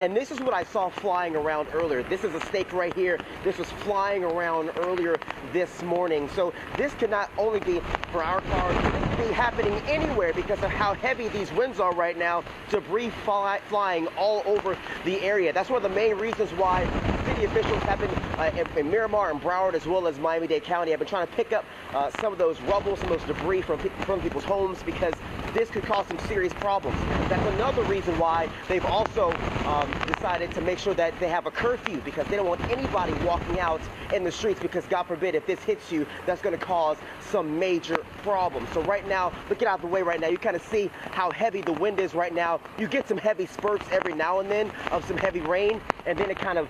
And this is what I saw flying around earlier. This is a stake right here. This was flying around earlier this morning. So this could not only be for our cars, this could be happening anywhere because of how heavy these winds are right now. Debris flying all over the area. That's one of the main reasons why city officials have been in Miramar and Broward, as well as Miami-Dade County, have been trying to pick up some of those rubble, some of those debris from people's homes, because this could cause some serious problems. That's another reason why they've also decided to make sure that they have a curfew, because they don't want anybody walking out in the streets, because God forbid if this hits you, that's going to cause some major problems. So right now, look out of the way right now. You kind of see how heavy the wind is right now. You get some heavy spurts every now and then of some heavy rain, and then it kind of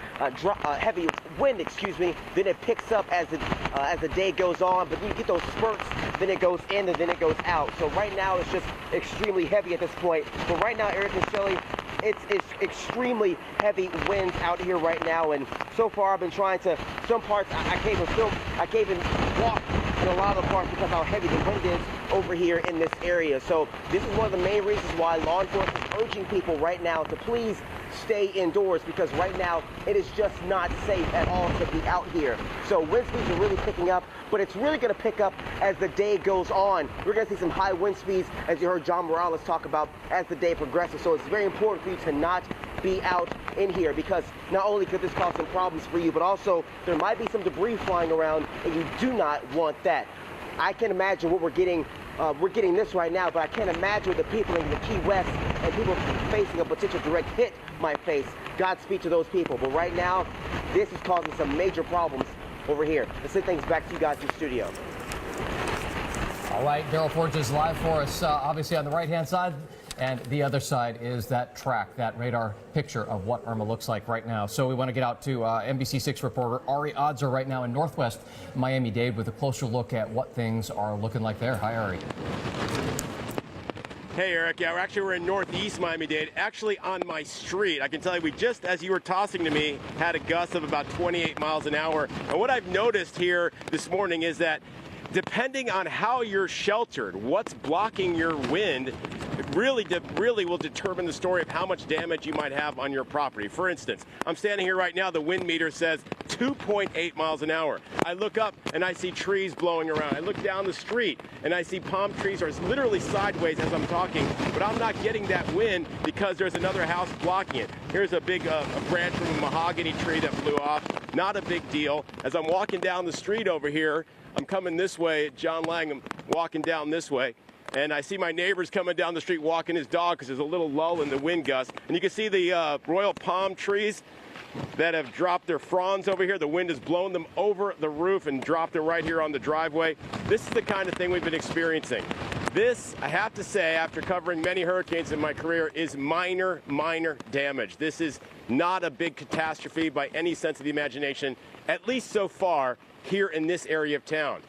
heavy wind, then it picks up as the day goes on. But you get those spurts, then it goes in and then it goes out. So right now it's just extremely heavy at this point. But right now, Eric and Shelley, it's extremely heavy winds out here right now, and so far I've been trying to, some parts I can't even film, I can't even walk in a lot of the parts because how heavy the wind is over here in this area. So this is one of the main reasons why law enforcement is urging people right now to please stay indoors, because right now it is just not safe at all to be out here. So wind speeds are really picking up, but it's really going to pick up as the day goes on. We're going to see some high wind speeds, as you heard John Morales talk about, as the day progresses. So it's very important for you to not be out in here, because not only could this cause some problems for you, but also there might be some debris flying around, and you do not want that. I can imagine what we're getting this right now, but I can't imagine what the people in the Key West and people facing a potential direct hit might face. Godspeed to those people. But right now, this is causing some major problems over here. Let's send things back to you guys in the studio. All right, Daryl Forge is live for us, obviously on the right-hand side. And the other side is that track, that radar picture of what Irma looks like right now. So we want to get out to NBC6 reporter Ari Odzer right now in northwest Miami-Dade with a closer look at what things are looking like there. Hi, Ari. Hey, Eric. Yeah, we're in northeast Miami-Dade, actually on my street. I can tell you, we just, as you were tossing to me, had a gust of about 28 miles an hour. And what I've noticed here this morning is that depending on how you're sheltered, what's blocking your wind, it really will determine the story of how much damage you might have on your property. For instance, I'm standing here right now, the wind meter says 2.8 miles an hour. I look up and I see trees blowing around. I look down the street and I see palm trees are literally sideways as I'm talking, but I'm not getting that wind because there's another house blocking it. Here's a big branch from a mahogany tree that blew off. Not a big deal. As I'm walking down the street over here, I'm coming this way, John Lang, I'm walking down this way, and I see my neighbors coming down the street walking his dog because there's a little lull in the wind gust. And you can see the royal palm trees that have dropped their fronds over here. The wind has blown them over the roof and dropped them right here on the driveway. This is the kind of thing we've been experiencing. This, I have to say, after covering many hurricanes in my career, is minor damage. This is not a big catastrophe by any sense of the imagination, at least so far here in this area of town.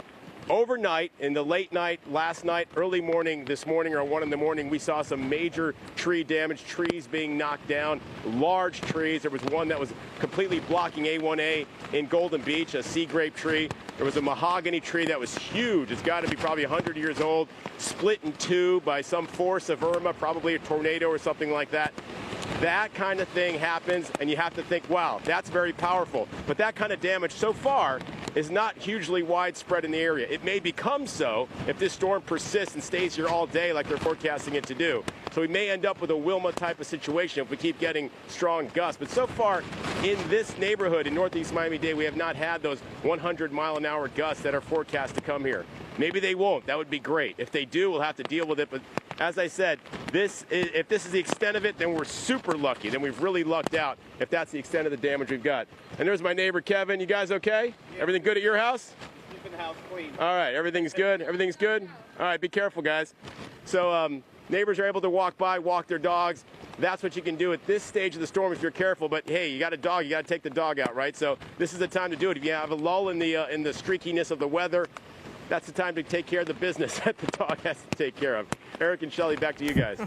Overnight, in the late night, last night, early morning, this morning or 1 in the morning, we saw some major tree damage, trees being knocked down, large trees. There was one that was completely blocking A1A in Golden Beach, a sea grape tree. There was a mahogany tree that was huge. It's got to be probably 100 years old, split in two by some force of Irma, probably a tornado or something like that. That kind of thing happens, and you have to think, wow, that's very powerful. But that kind of damage so far is not hugely widespread in the area. It may become so if this storm persists and stays here all day like they're forecasting it to do. So we may end up with a Wilma type of situation if we keep getting strong gusts. But so far in this neighborhood in northeast Miami-Dade, we have not had those 100-mile-an-hour gusts that are forecast to come here. Maybe they won't. That would be great. If they do, we'll have to deal with it. But as I said, if this is the extent of it, then we're super lucky. Then we've really lucked out if that's the extent of the damage we've got. And there's my neighbor, Kevin. You guys okay? Yeah. Everything good at your house? Keeping the house clean. All right. Everything's good? Everything's good? All right. Be careful, guys. So neighbors are able to walk by, walk their dogs. That's what you can do at this stage of the storm if you're careful. But hey, you got a dog, you got to take the dog out, right? So this is the time to do it. If you have a lull in the streakiness of the weather, that's the time to take care of the business that the dog has to take care of. Eric and Shelley, back to you guys.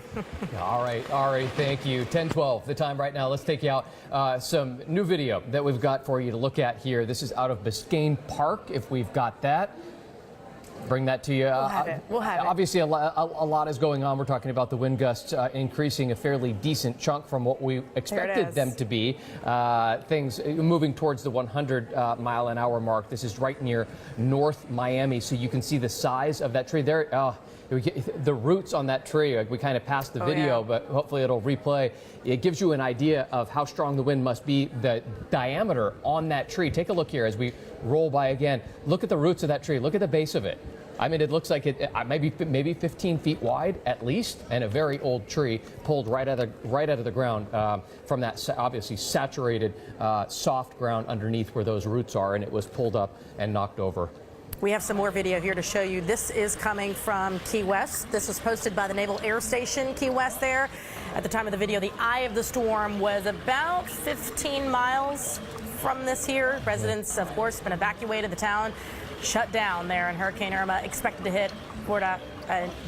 All right, Ari, thank you. 10:12, the time right now. Let's take you out some new video that we've got for you to look at here. This is out of Biscayne Park, if we've got that. bring that to you. We'll have it. Obviously, a lot is going on. We're talking about the wind gusts increasing a fairly decent chunk from what we expected them to be. Things moving towards the 100-mile-an-hour mark. This is right near North Miami, so you can see the size of that tree there. The roots on that tree, we kind of passed the video, but hopefully it'll replay. It gives you an idea of how strong the wind must be, the diameter on that tree. Take a look here as we roll by again. Look at the roots of that tree. Look at the base of it. I mean, it looks like it maybe 15 feet wide at least, and a very old tree pulled right out of the ground from that obviously saturated soft ground underneath where those roots are, and it was pulled up and knocked over. We have some more video here to show you. This is coming from Key West. This was posted by the Naval Air Station, Key West there. At the time of the video, the eye of the storm was about 15 miles from this here. Residents, of course, been evacuated. The town shut down there, and Hurricane Irma expected to hit Florida,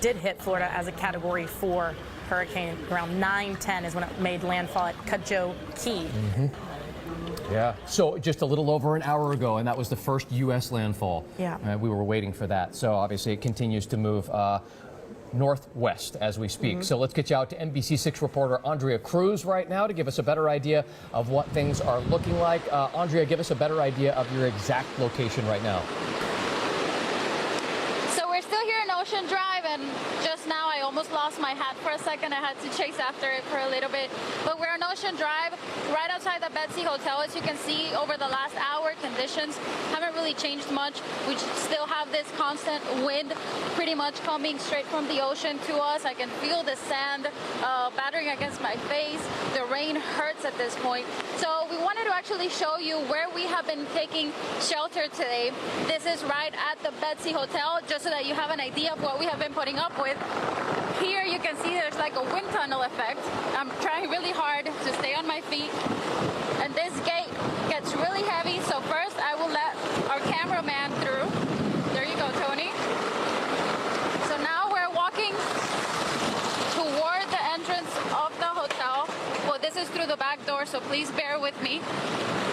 did hit Florida as a Category 4 hurricane. Around 9:10 is when it made landfall at Cudjoe Key. Yeah, so just a little over an hour ago, and that was the first U.S. landfall. Yeah. We were waiting for that. So obviously it continues to move northwest as we speak. So let's get you out to NBC6 reporter Andrea Cruz right now to give us a better idea of what things are looking like. Andrea, give us a better idea of your exact location right now. So we're still here in Ocean Drive, and just now I almost lost my hat for a second. I had to chase after it for a little bit. But we're on Ocean Drive, right outside the Betsy Hotel. As you can see, over the last hour, conditions haven't really changed much. We still have this constant wind pretty much coming straight from the ocean to us. I can feel the sand battering against my face. The rain hurts at this point. So we wanted to actually show you where we have been taking shelter today. This is right at the Betsy Hotel, just so that you have an idea of what we have been putting up with. Here you can see there's like a wind tunnel effect. I'm trying really hard to stay on my feet. And this gate gets really heavy, so first I will let our cameraman through. There you go, Tony. So now we're walking toward the entrance of the hotel. Well, this is through the back door, so please bear with me.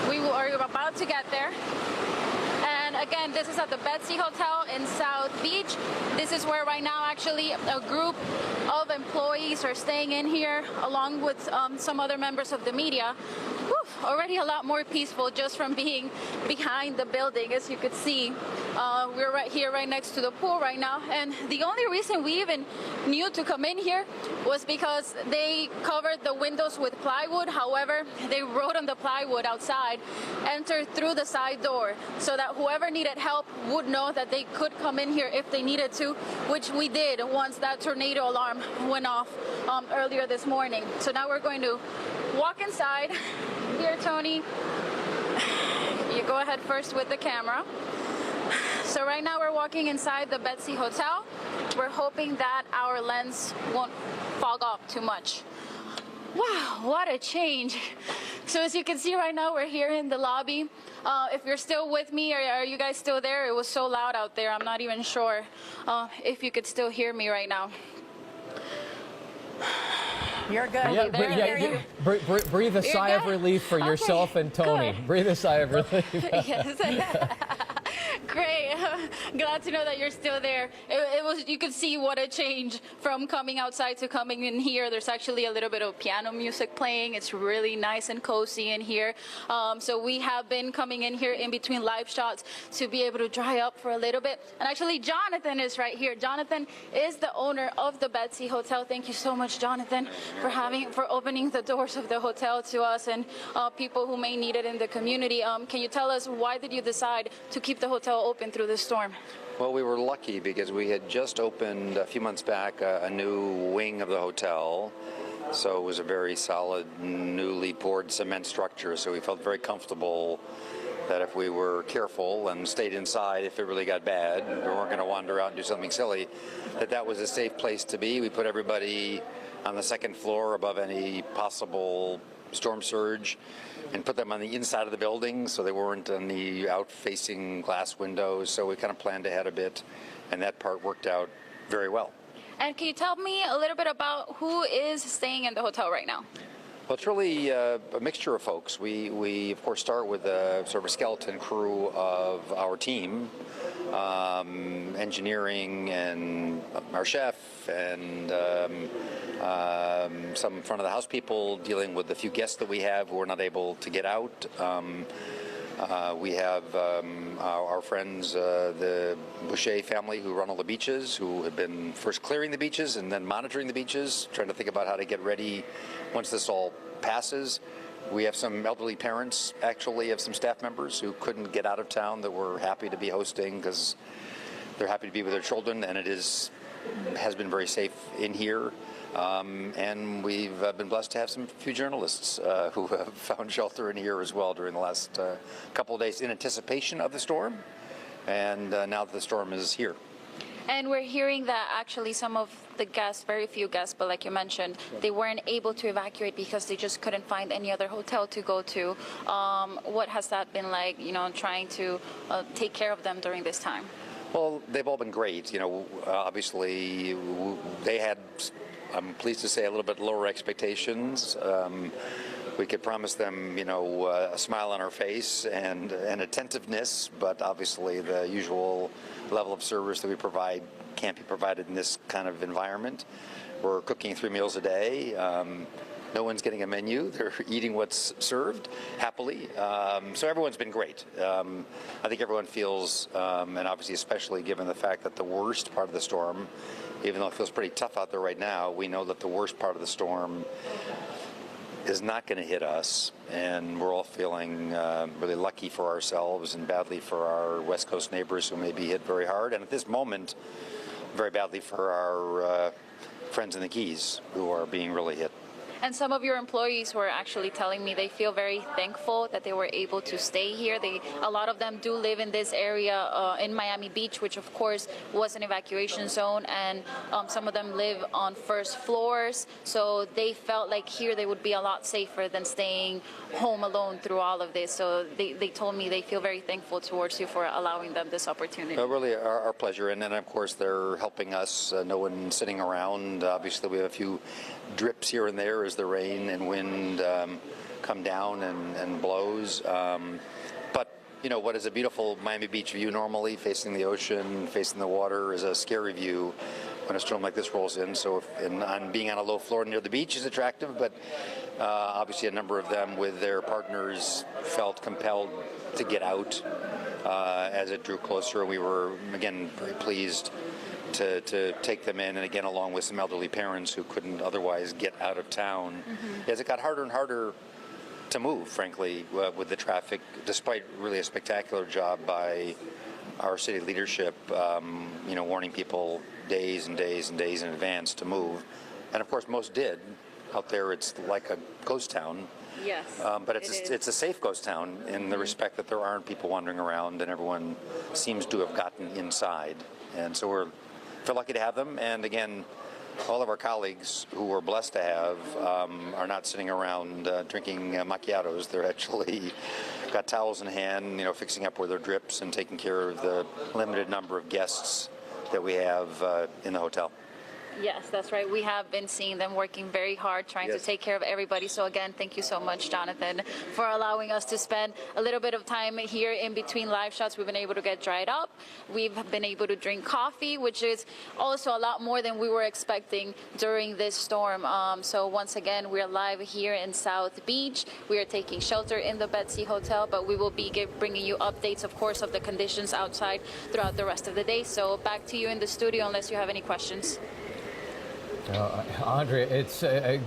We are about to get there. And again, this is at the Betsy Hotel in South Beach. This is where right now actually a group of employees are staying in here along with some other members of the media. Whew, already a lot more peaceful just from being behind the building. As you could see, we're right here, right next to the pool right now. And the only reason we even knew to come in here was because they covered the windows with plywood. However, they wrote on the plywood outside, enter through the side door, so that whoever needed help would know that they could come in here if they needed to, which we did once that tornado alarm went off earlier this morning. So now we're going to walk inside. Here, Tony, you go ahead first with the camera. So right now we're walking inside the Betsy Hotel. We're hoping that our lens won't fog up too much. Wow, what a change. So as you can see right now, we're here in the lobby. If you're still with me, are you guys still there? It was so loud out there, I'm not even sure if you could still hear me right now. You're good. Breathe a sigh of relief for yourself and Tony. Good. Breathe a sigh of relief. Yes. Great. Glad to know that you're still there. It was, you could see what a change from coming outside to coming in here. There's actually a little bit of piano music playing. It's really nice and cozy in here. So we have been coming in here in between live shots to be able to dry up for a little bit. And actually, Jonathan is right here. Jonathan is the owner of the Betsy Hotel. Thank you so much, Jonathan, for opening the doors of the hotel to us and people who may need it in the community. Can you tell us, why did you decide to keep the hotel open through this storm? Well, we were lucky because we had just opened a few months back a new wing of the hotel. So it was a very solid, newly poured cement structure. So we felt very comfortable that if we were careful and stayed inside, if it really got bad, we weren't going to wander out and do something silly, that was a safe place to be. We put everybody on the second floor above any possible storm surge and put them on the inside of the building so they weren't on the out-facing glass windows. So we kind of planned ahead a bit, and that part worked out very well. And can you tell me a little bit about who is staying in the hotel right now? Well, it's really a mixture of folks. We of course start with a sort of a skeleton crew of our team, engineering and our chef and some front of the house people dealing with the few guests that we have who are not able to get out. We have our friends, the Boucher family, who run all the beaches, who have been first clearing the beaches and then monitoring the beaches, trying to think about how to get ready once this all passes. We have some elderly parents, actually, of some staff members who couldn't get out of town that we're happy to be hosting because they're happy to be with their children, and it has been very safe in here. And we've been blessed to have some few journalists who have found shelter in here as well during the last couple of days in anticipation of the storm, and now that the storm is here. And we're hearing that actually some of the guests, very few guests, but like you mentioned, they weren't able to evacuate because they just couldn't find any other hotel to go to. What has that been like, trying to take care of them during this time? Well, they've all been great. Obviously, they had, I'm pleased to say, a little bit lower expectations. We could promise them, a smile on our face and attentiveness, but obviously the usual level of service that we provide can't be provided in this kind of environment. We're cooking 3 meals a day. No one's getting a menu. They're eating what's served happily. So everyone's been great. I think everyone feels, and obviously especially given the fact that the worst part of the storm, even though it feels pretty tough out there right now, we know that the worst part of the storm is not going to hit us, and we're all feeling really lucky for ourselves and badly for our West Coast neighbors who may be hit very hard, and at this moment, very badly for our friends in the Keys who are being really hit. And some of your employees were actually telling me they feel very thankful that they were able to stay here. A lot of them do live in this area in Miami Beach, which of course was an evacuation zone, and some of them live on first floors. So they felt like here they would be a lot safer than staying home alone through all of this. So they told me they feel very thankful towards you for allowing them this opportunity. Really our pleasure, and then of course they're helping us. No one sitting around. Obviously we have a few drips here and there as the rain and wind come down and blows. But what is a beautiful Miami Beach view normally, facing the ocean, facing the water, is a scary view when a storm like this rolls in. So being on a low floor near the beach is attractive, but obviously a number of them with their partners felt compelled to get out as it drew closer. We were, again, very pleased to take them in, and again along with some elderly parents who couldn't otherwise get out of town. As it got harder and harder to move, frankly, with the traffic, despite really a spectacular job by our city leadership, warning people days and days and days in advance to move. And of course most did. Out there it's like a ghost town. Yes, but it's a safe ghost town in the respect that there aren't people wandering around and everyone seems to have gotten inside. And so we're lucky to have them, and again, all of our colleagues who we're blessed to have are not sitting around drinking macchiatos. They're actually got towels in hand, fixing up where their drips and taking care of the limited number of guests that we have in the hotel. Yes, that's right. We have been seeing them working very hard, trying to take care of everybody. So again, thank you so much, Jonathan, for allowing us to spend a little bit of time here in between live shots. We've been able to get dried up. We've been able to drink coffee, which is also a lot more than we were expecting during this storm. So once again, we're live here in South Beach. We are taking shelter in the Betsy Hotel, but we will be bringing you updates, of course, of the conditions outside throughout the rest of the day. So back to you in the studio, unless you have any questions. Andrea, it's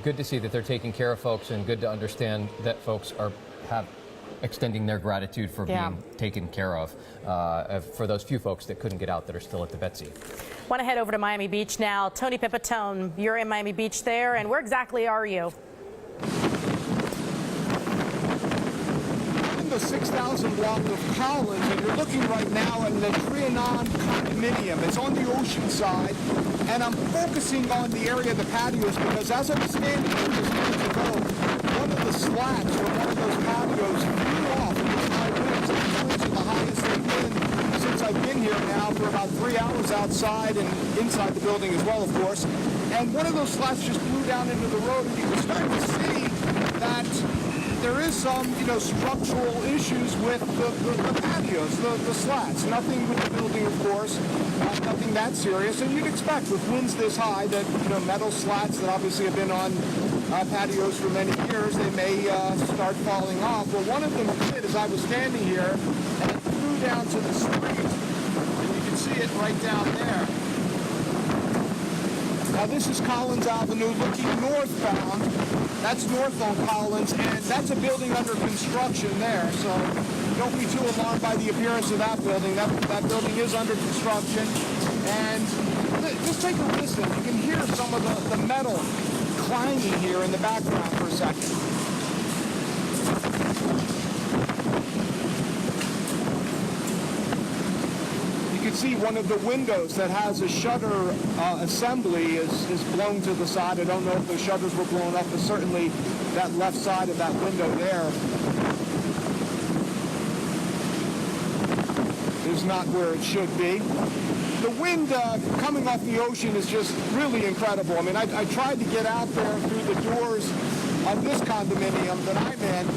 good to see that they're taking care of folks, and good to understand that folks are extending their gratitude for being taken care of for those few folks that couldn't get out that are still at the Betsy. Want to head over to Miami Beach now. Tony Pipitone, you're in Miami Beach there, and where exactly are you? The 6,000 block of Collins, and you're looking right now in the Trianon condominium. It's on the ocean side, and I'm focusing on the area of the patios because as I was standing here just minutes ago, one of the slats from one of those patios flew off in this high winds. These winds are the highest they've been since I've been here now for about 3 hours outside and inside the building as well, of course. And one of those slats just flew down into the road, and you can start to see that there is some, structural issues with the patios, the slats. Nothing with the building, of course, nothing that serious. And you'd expect with winds this high that, metal slats that obviously have been on patios for many years, they may start falling off. Well, one of them did as I was standing here, and it flew down to the street. And you can see it right down there. Now this is Collins Avenue looking northbound. That's north on Collins, and that's a building under construction there. So don't be too alarmed by the appearance of that building. That building is under construction. And just take a listen. You can hear some of the metal clanging here in the background for a second. You can see one of the windows that has a shutter assembly is blown to the side. I don't know if the shutters were blown up, but certainly that left side of that window there is not where it should be. The wind coming off the ocean is just really incredible. I mean, I tried to get out there through the doors of this condominium that I'm in,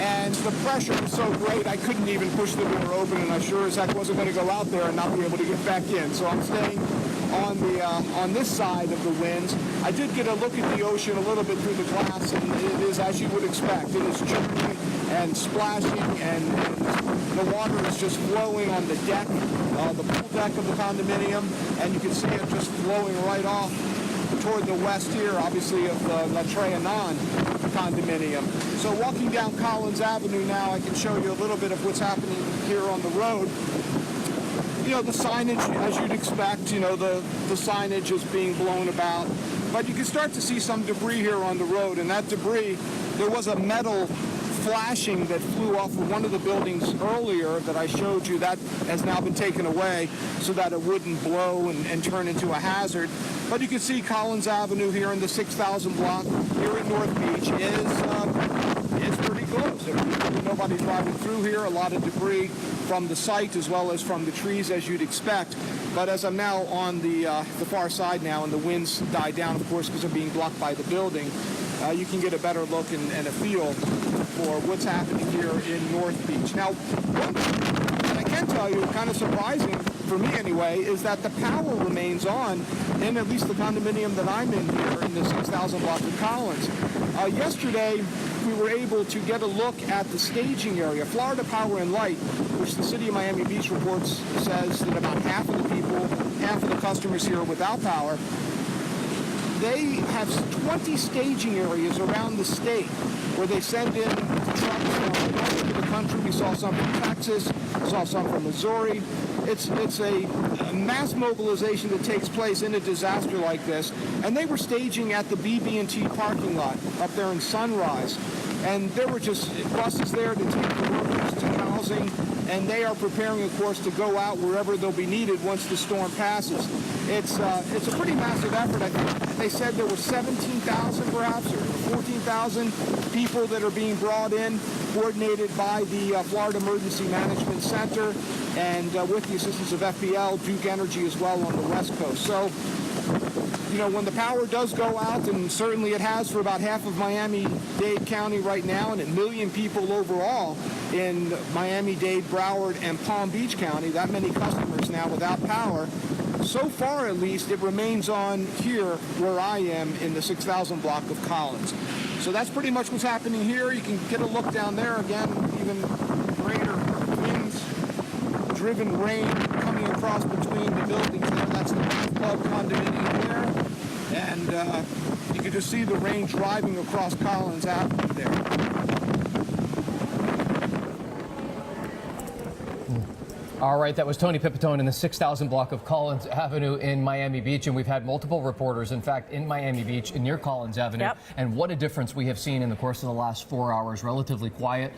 and the pressure was so great I couldn't even push the door open, and I sure as heck wasn't going to go out there and not be able to get back in. So I'm staying on this side of the winds. I did get a look at the ocean a little bit through the glass, and it is as you would expect. It is churning and splashing, and the water is just flowing on the deck, the pool deck of the condominium, and you can see it just flowing right off toward the west here, obviously, of the La Trianon condominium. So walking down Collins Avenue now, I can show you a little bit of what's happening here on the road. The signage, as you'd expect, the signage is being blown about. But you can start to see some debris here on the road, and that debris, there was a metal flashing that flew off of one of the buildings earlier that I showed you. That has now been taken away so that it wouldn't blow and turn into a hazard. But you can see Collins Avenue here in the 6000 block here in North Beach is pretty close. There's nobody driving through here. A lot of debris from the site as well as from the trees, as you'd expect. But as I'm now on the far side now, and the winds die down, of course, because they're being blocked by the building, you can get a better look and a feel for what's happening here in North Beach. Now, one thing that I can tell you, kind of surprising for me anyway, is that the power remains on in at least the condominium that I'm in here in the 6000 block of Collins. Yesterday, we were able to get a look at the staging area. Florida Power and Light, which the city of Miami Beach reports, says that about half of the people, half of the customers here are without power. They have 20 staging areas around the state where they send in trucks from all over the country. We saw some from Texas, saw some from Missouri. It's a mass mobilization that takes place in a disaster like this. And they were staging at the BB&T parking lot up there in Sunrise. And there were just buses there to take the workers to housing. And they are preparing, of course, to go out wherever they'll be needed once the storm passes. It's a pretty massive effort. I think they said there were 17,000 perhaps, or 14,000 people that are being brought in, coordinated by the Florida Emergency Management Center, and with the assistance of FPL, Duke Energy as well on the West Coast. So, when the power does go out, and certainly it has for about half of Miami-Dade County right now, and 1 million people overall in Miami-Dade, Broward, and Palm Beach County, that many customers now without power, so far at least it remains on here where I am in the 6000 block of Collins. So that's pretty much what's happening here. You can get a look down there again, even greater winds, driven rain coming across between the buildings there. That's the Club condominium there. And you can just see the rain driving across Collins Avenue there. All right, that was Tony Pipitone in the 6000 block of Collins Avenue in Miami Beach, and we've had multiple reporters, in fact, in Miami Beach near Collins Avenue. Yep. And what a difference we have seen in the course of the last 4 hours. Relatively quiet.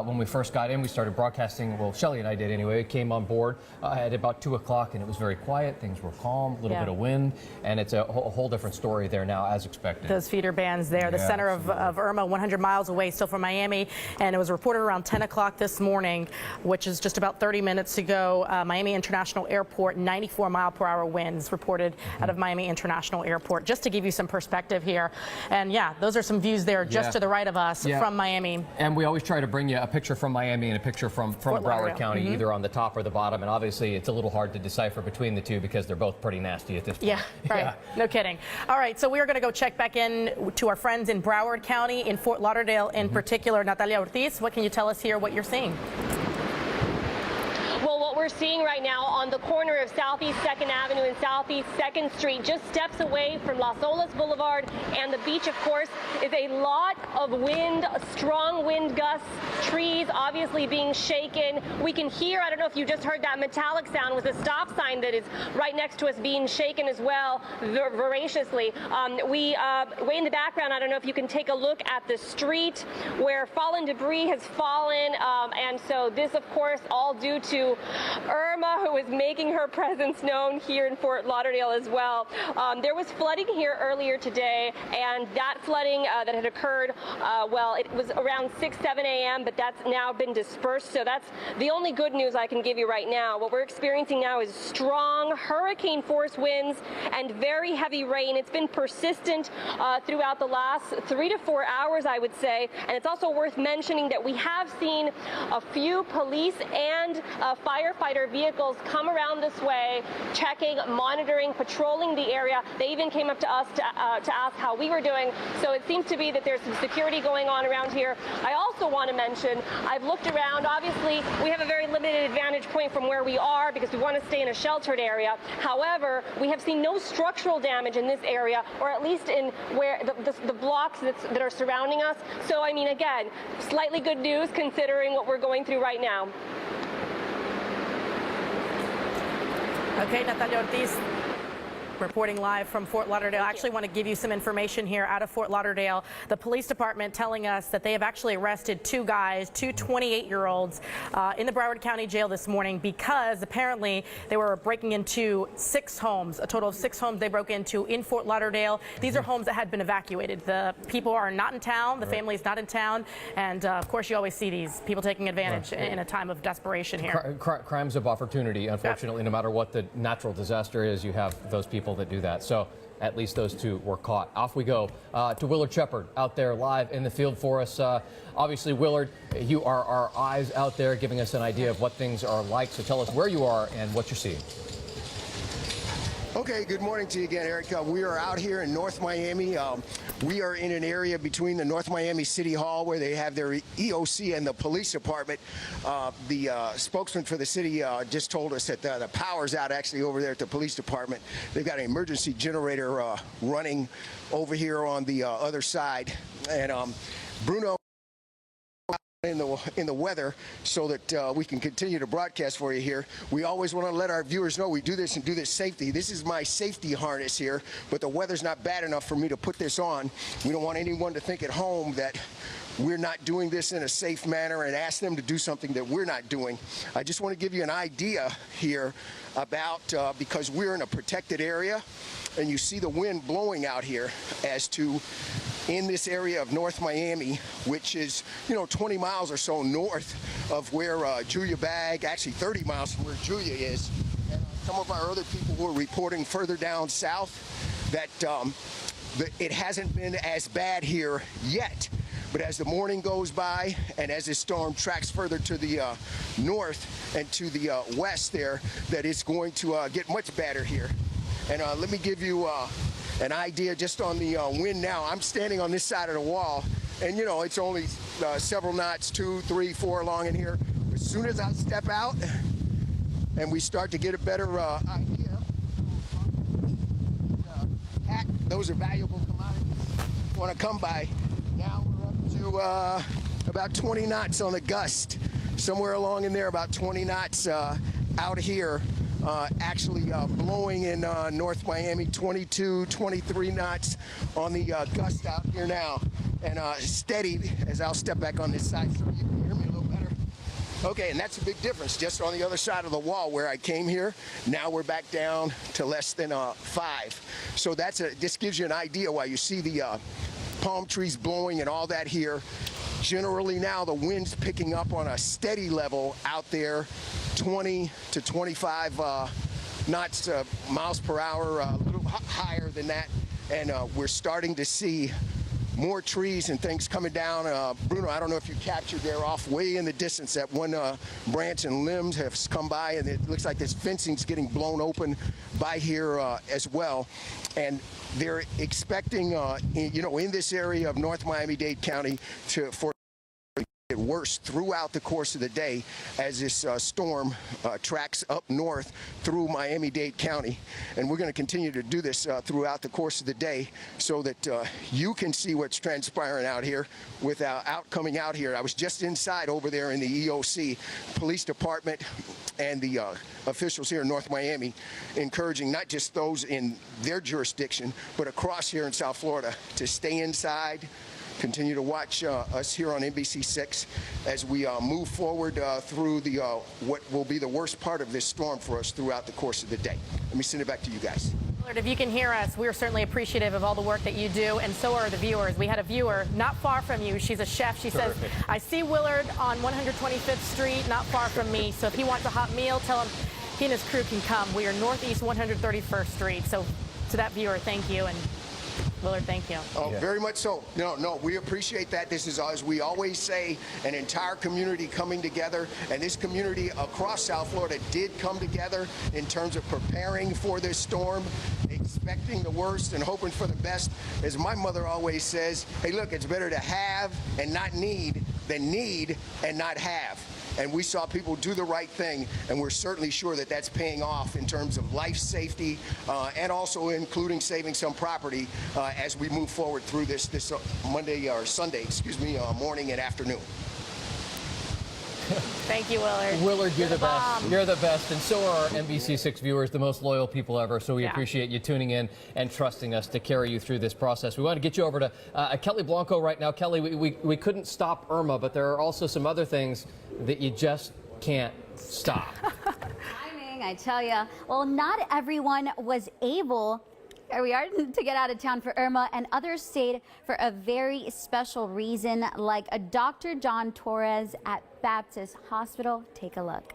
When we first got in, we started broadcasting, well, Shelley and I did anyway. It came on board at about 2 o'clock, and it was very quiet. Things were calm, a little bit of wind, and it's a whole different story there now, as expected. Those feeder bands there, the center of Irma, 100 miles away, still from Miami, and it was reported around 10 o'clock this morning, which is just about 30 minutes to ago, Miami International Airport, 94-mile-per-hour winds reported out of Miami International Airport, just to give you some perspective here. And yeah, those are some views there just to the right of us from Miami. And we always try to bring you a picture from Miami and a picture from Broward County, either on the top or the bottom. And obviously, it's a little hard to decipher between the two because they're both pretty nasty at this point. Yeah, right. No kidding. All right, so we're going to go check back in to our friends in Broward County, in Fort Lauderdale in particular. Natalia Ortiz, what can you tell us here, what you're seeing? Well, what we're seeing right now on the corner of Southeast 2nd Avenue and Southeast 2nd Street, just steps away from Las Olas Boulevard and the beach, of course, is a lot of wind, strong wind gusts, trees obviously being shaken. We can hear, I don't know if you just heard that metallic sound, was a stop sign that is right next to us being shaken as well, voraciously. Way in the background, I don't know if you can take a look at the street where fallen debris has fallen, and so this, of course, all due to Irma, who is making her presence known here in Fort Lauderdale as well. There was flooding here earlier today, and that flooding that had occurred, well, it was around 6, 7 a.m., but that's now been dispersed, so that's the only good news I can give you right now. What we're experiencing now is strong hurricane force winds and very heavy rain. It's been persistent throughout the last 3 to 4 hours, I would say, and it's also worth mentioning that we have seen a few police and firefighter vehicles come around this way, checking, monitoring, patrolling the area. They even came up to us to ask how we were doing. So it seems to be that there's some security going on around here. I also want to mention, I've looked around. Obviously, we have a very limited vantage point from where we are because we want to stay in a sheltered area. However, we have seen no structural damage in this area, or at least in where the blocks that are surrounding us. So, I mean, again, slightly good news considering what we're going through right now. Okay, Natalia Ortiz reporting live from Fort Lauderdale. I actually want to give you some information here out of Fort Lauderdale. The police department telling us that they have actually arrested two guys, two 28-year-olds in the Broward County Jail this morning because apparently they were breaking into 6 homes, a total of 6 homes they broke into in Fort Lauderdale. These are homes that had been evacuated. The people are not in town, the family is not in town, and of course you always see these people taking advantage in a time of desperation here. Crimes of opportunity, unfortunately, no matter what the natural disaster is, you have those people that do that. So at least those two were caught. Off we go to Willard Shepard out there live in the field for us. Obviously, Willard, you are our eyes out there giving us an idea of what things are like. So tell us where you are and what you're seeing. Okay, good morning to you again, Eric. We are out here in North Miami. We are in an area between the North Miami City Hall where they have their EOC and the police department. The spokesman for the city just told us that the power's out actually over there at the police department. They've got an emergency generator running over here on the other side. And Bruno in the weather so that we can continue to broadcast for you here. We always want to let our viewers know we do this and do this safety. This is my safety harness here, but the weather's not bad enough for me to put this on. We don't want anyone to think at home that we're not doing this in a safe manner and ask them to do something that we're not doing. I just want to give you an idea here about, because we're in a protected area, and you see the wind blowing out here as to in this area of North Miami, which is, 20 miles or so north of where Julia Bag, actually 30 miles from where Julia is. And some of our other people who are reporting further down south that it hasn't been as bad here yet. But as the morning goes by and as this storm tracks further to the north and to the west there, that it's going to get much better here. And let me give you an idea just on the wind now. I'm standing on this side of the wall, and it's only several knots, 2, 3, 4 along in here. As soon as I step out and we start to get a better idea, those are valuable commodities you want to come by. Now we're up to about 20 knots on the gust. Somewhere along in there, about 20 knots out here. Actually blowing in North Miami, 22, 23 knots on the gust out here now. And steady as I'll step back on this side so you can hear me a little better. Okay, and that's a big difference. Just on the other side of the wall where I came here, now we're back down to less than 5. So this gives you an idea why you see the palm trees blowing and all that here. Generally now the wind's picking up on a steady level out there, 20 to 25 knots, miles per hour, a little higher than that. And we're starting to see more trees and things coming down. Bruno, I don't know if you captured there off way in the distance that one branch and limbs have come by, and it looks like this fencing's getting blown open by here as well. And they're expecting, in this area of North Miami-Dade County for get worse throughout the course of the day as this storm tracks up north through Miami-Dade County. And we're going to continue to do this throughout the course of the day so that you can see what's transpiring out here without coming out here. I was just inside over there in the EOC Police Department and the officials here in North Miami encouraging not just those in their jurisdiction, but across here in South Florida to stay inside. Continue to watch us here on NBC6 as we move forward through the what will be the worst part of this storm for us throughout the course of the day. Let me send it back to you guys. Willard, if you can hear us, we're certainly appreciative of all the work that you do, and so are the viewers. We had a viewer not far from you. She's a chef. She says, I see Willard on 125th Street, not far from me. So if he wants a hot meal, tell him he and his crew can come. We are northeast 131st Street. So to that viewer, thank you. And Willard, thank you. Oh, yeah. Very much so. No, we appreciate that. This is, as we always say, an entire community coming together, and this community across South Florida did come together in terms of preparing for this storm, expecting the worst and hoping for the best. As my mother always says, hey, look, it's better to have and not need than need and not have. And we saw people do the right thing, and we're certainly sure that that's paying off in terms of life safety and also including saving some property as we move forward through this Monday or Sunday, morning and afternoon. Thank you, Willard. Willard, you're the best. You're the best, and so are our NBC6 viewers, the most loyal people ever. So we appreciate you tuning in and trusting us to carry you through this process. We want to get you over to Kelly Blanco right now. Kelly, we couldn't stop Irma, but there are also some other things that you just can't stop. Timing, I tell you. Well, not everyone was able. Here we are to get out of town for Irma, and others stayed for a very special reason, like a Dr. John Torres at Baptist Hospital. Take a look.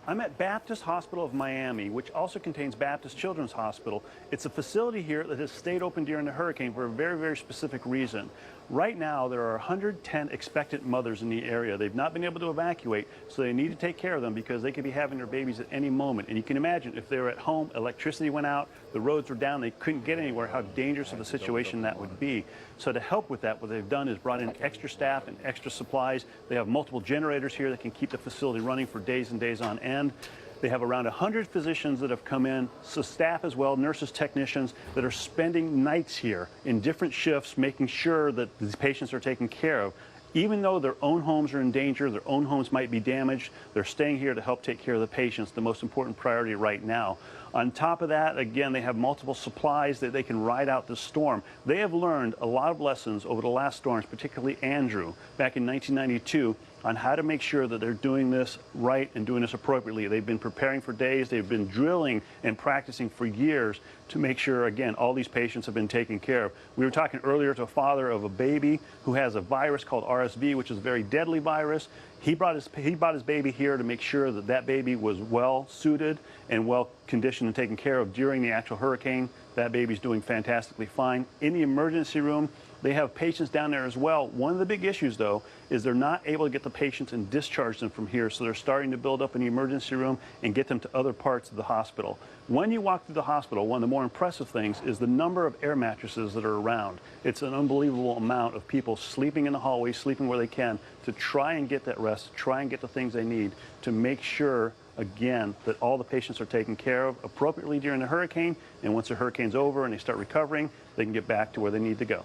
I'm at Baptist Hospital of Miami, which also contains Baptist Children's Hospital. It's a facility here that has stayed open during the hurricane for a very, very specific reason. Right now, there are 110 expectant mothers in the area. They've not been able to evacuate, so they need to take care of them because they could be having their babies at any moment. And you can imagine if they were at home, electricity went out, the roads were down, they couldn't get anywhere, how dangerous of a situation that would be. So to help with that, what they've done is brought in extra staff and extra supplies. They have multiple generators here that can keep the facility running for days and days on end. They have around 100 physicians that have come in, so staff as well, nurses, technicians that are spending nights here in different shifts, making sure that these patients are taken care of. Even though their own homes are in danger, their own homes might be damaged, they're staying here to help take care of the patients, the most important priority right now. On top of that, again, they have multiple supplies that they can ride out this storm. They have learned a lot of lessons over the last storms, particularly Andrew, back in 1992, on how to make sure that they're doing this right and doing this appropriately. They've been preparing for days, they've been drilling and practicing for years to make sure, again, all these patients have been taken care of. We were talking earlier to a father of a baby who has a virus called RSV, which is a very deadly virus. He brought his baby here to make sure that that baby was well suited and well conditioned and taken care of during the actual hurricane. That baby's doing fantastically fine. In the emergency room, they have patients down there as well. One of the big issues, though, is they're not able to get the patients and discharge them from here, so they're starting to build up in the emergency room and get them to other parts of the hospital. When you walk through the hospital, one of the more impressive things is the number of air mattresses that are around. It's an unbelievable amount of people sleeping in the hallway, sleeping where they can, to try and get that rest, try and get the things they need to make sure, again, that all the patients are taken care of appropriately during the hurricane, and once the hurricane's over and they start recovering, they can get back to where they need to go.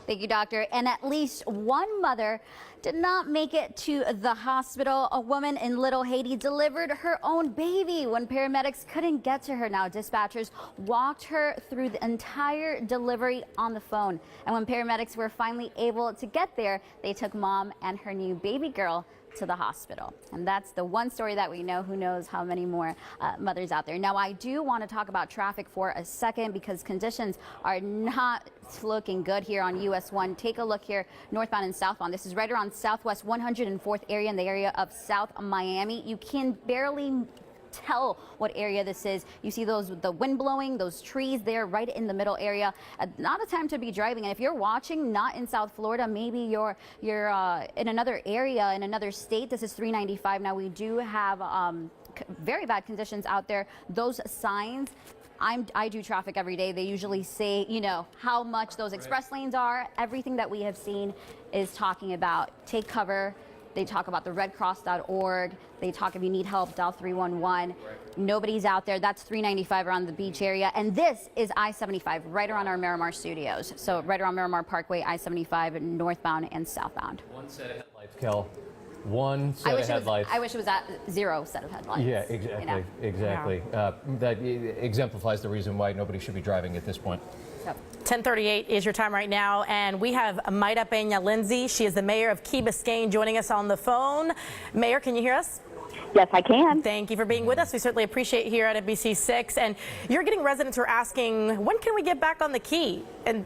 Thank you, doctor. And at least one mother did not make it to the hospital. A woman in Little Haiti delivered her own baby when paramedics couldn't get to her. Now, dispatchers walked her through the entire delivery on the phone. And when paramedics were finally able to get there, they took mom and her new baby girl to the hospital. And that's the one story that we know. Who knows how many more mothers out there. Now, I do want to talk about traffic for a second because conditions are not looking good here on US 1. Take a look here, northbound and southbound. This is right around Southwest 104th area in the area of South Miami. You can barely tell what area this is. You see the wind blowing, those trees there right in the middle area. Not a time to be driving. And if you're watching not in South Florida, maybe you're in another area, in another state, this is 395. Now, we do have very bad conditions out there. Those signs, I do traffic every day. They usually say, you know, how much those express lanes are. Everything that we have seen is talking about take cover. They talk about the redcross.org. They talk if you need help, dial 311. Nobody's out there. That's 395 around the beach area. And this is I-75 right around our Miramar studios. So right around Miramar Parkway, I-75 northbound and southbound. One set of headlights, Kel. One set of headlights. I wish it was at 0 set of headlights. Yeah, exactly. You know? Exactly. Yeah. That exemplifies the reason why nobody should be driving at this point. 10:38 is your time right now, and we have Mayra Peña-Lindsay. She is the mayor of Key Biscayne joining us on the phone. Mayor, can you hear us? Yes, I can. Thank you for being with us. We certainly appreciate it here at NBC6. And you're getting residents who are asking, when can we get back on the Key? And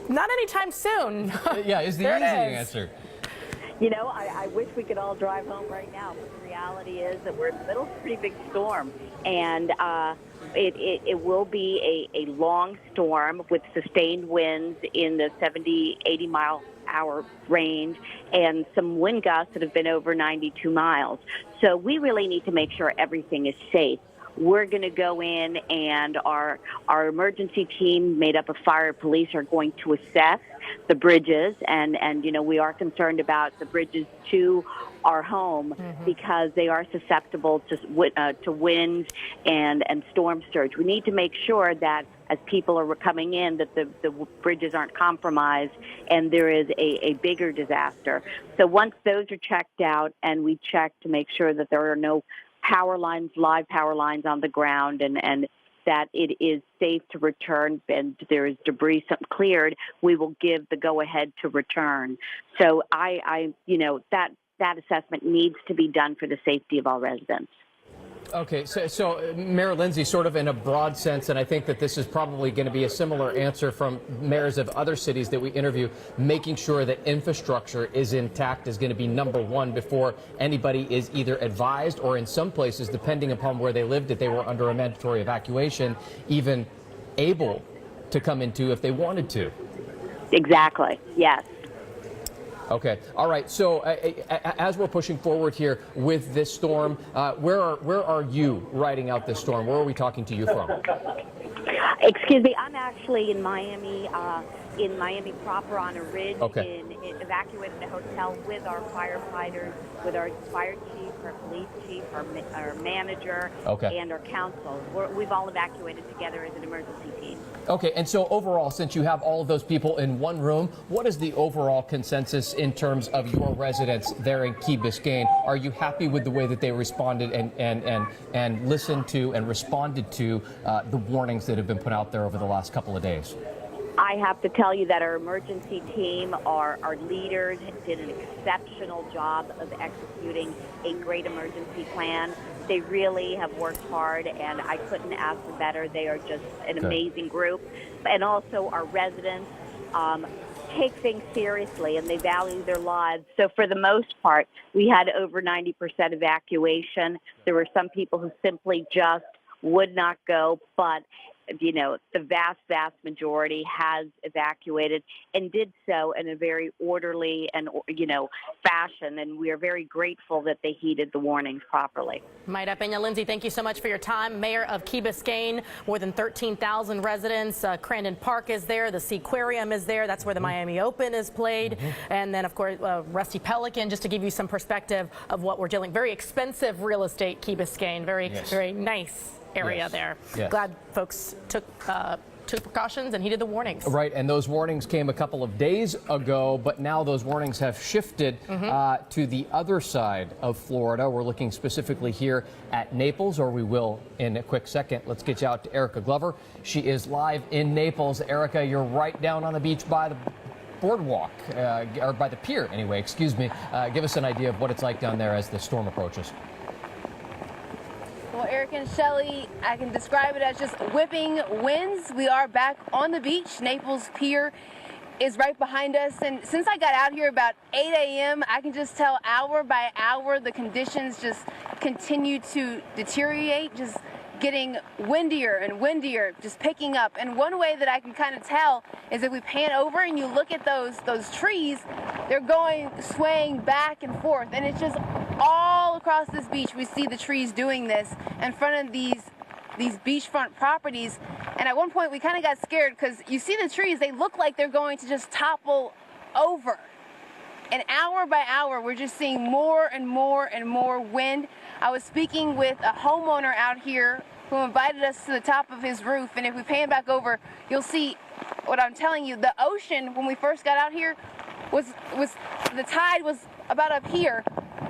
not anytime soon. Yeah, is the easy answer. You know, I wish we could all drive home right now, but the reality is that we're in the middle of a pretty big storm, and it will be a long storm with sustained winds in the 70, 80-mile-hour range and some wind gusts that have been over 92 miles. So we really need to make sure everything is safe. We're going to go in, and our emergency team made up of fire and police are going to assess the bridges, and you know, we are concerned about the bridges to our home because they are susceptible to winds and storm surge. We need to make sure that as people are coming in that the bridges aren't compromised and there is a bigger disaster. So once those are checked out and we check to make sure that there are no power lines, live power lines on the ground, and that it is safe to return and there is debris cleared, we will give the go-ahead to return. So you know, that assessment needs to be done for the safety of all residents. Okay, so Mayor Lindsay, sort of in a broad sense, and I think that this is probably going to be a similar answer from mayors of other cities that we interview, making sure that infrastructure is intact is going to be number one before anybody is either advised or in some places, depending upon where they lived, if they were under a mandatory evacuation, even able to come into if they wanted to. Exactly, yes. Okay. All right. So as we're pushing forward here with this storm, where are you riding out this storm? Where are we talking to you from? Excuse me. I'm actually in Miami proper on a ridge. Okay. Evacuated a hotel with our firefighters, with our fire chief, our police chief, our manager, and our council. We've all evacuated together as an emergency team. Okay, and so overall, since you have all of those people in one room, what is the overall consensus in terms of your residents there in Key Biscayne? Are you happy with the way that they responded and listened to and responded to the warnings that have been put out there over the last couple of days? I have to tell you that our emergency team, our leaders, did an exceptional job of executing a great emergency plan. They really have worked hard, and I couldn't ask for better. They are just an amazing group. And also our residents take things seriously, and they value their lives. So for the most part, we had over 90% evacuation. There were some people who simply just would not go, but you know, the vast majority has evacuated and did so in a very orderly and, you know, fashion. And we are very grateful that they heeded the warnings properly. Mayra Peña-Lindsay, thank you so much for your time. Mayor of Key Biscayne, more than 13,000 residents. Crandon Park is there. The Seaquarium is there. That's where the Miami Open is played. And then, of course, Rusty Pelican, just to give you some perspective of what we're dealing. Very expensive real estate, Key Biscayne. Very nice area there. Yes. Glad folks took precautions and heeded the warnings. Right, and those warnings came a couple of days ago, but now those warnings have shifted to the other side of Florida. We're looking specifically here at Naples, or we will in a quick second. Let's get you out to Erica Glover. She is live in Naples. Erica, you're right down on the beach by the boardwalk, or by the pier anyway, excuse me. Give us an idea of what it's like down there as the storm approaches. Well, Eric and Shelley, I can describe it as just whipping winds. We are back on the beach. Naples Pier is right behind us. And since I got out here about 8 a.m., I can just tell hour by hour the conditions just continue to deteriorate, just getting windier and windier, just picking up. And one way that I can kind of tell is if we pan over and you look at those trees, they're swaying back and forth. And it's just all across this beach, we see the trees doing this in front of these beachfront properties. And at one point we kind of got scared because you see the trees, they look like they're going to just topple over. And hour by hour, we're just seeing more and more and more wind. I was speaking with a homeowner out here who invited us to the top of his roof. And if we pan back over, you'll see what I'm telling you. The ocean, when we first got out here, the tide was about up here,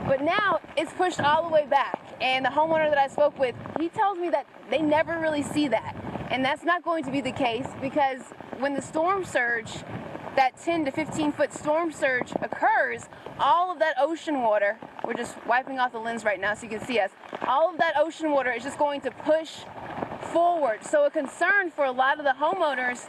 but now it's pushed all the way back. And the homeowner that I spoke with, he tells me that they never really see that. And that's not going to be the case because when the storm surge, that 10 to 15 foot storm surge occurs, all of that ocean water, we're just wiping off the lens right now so you can see us, all of that ocean water is just going to push forward. So a concern for a lot of the homeowners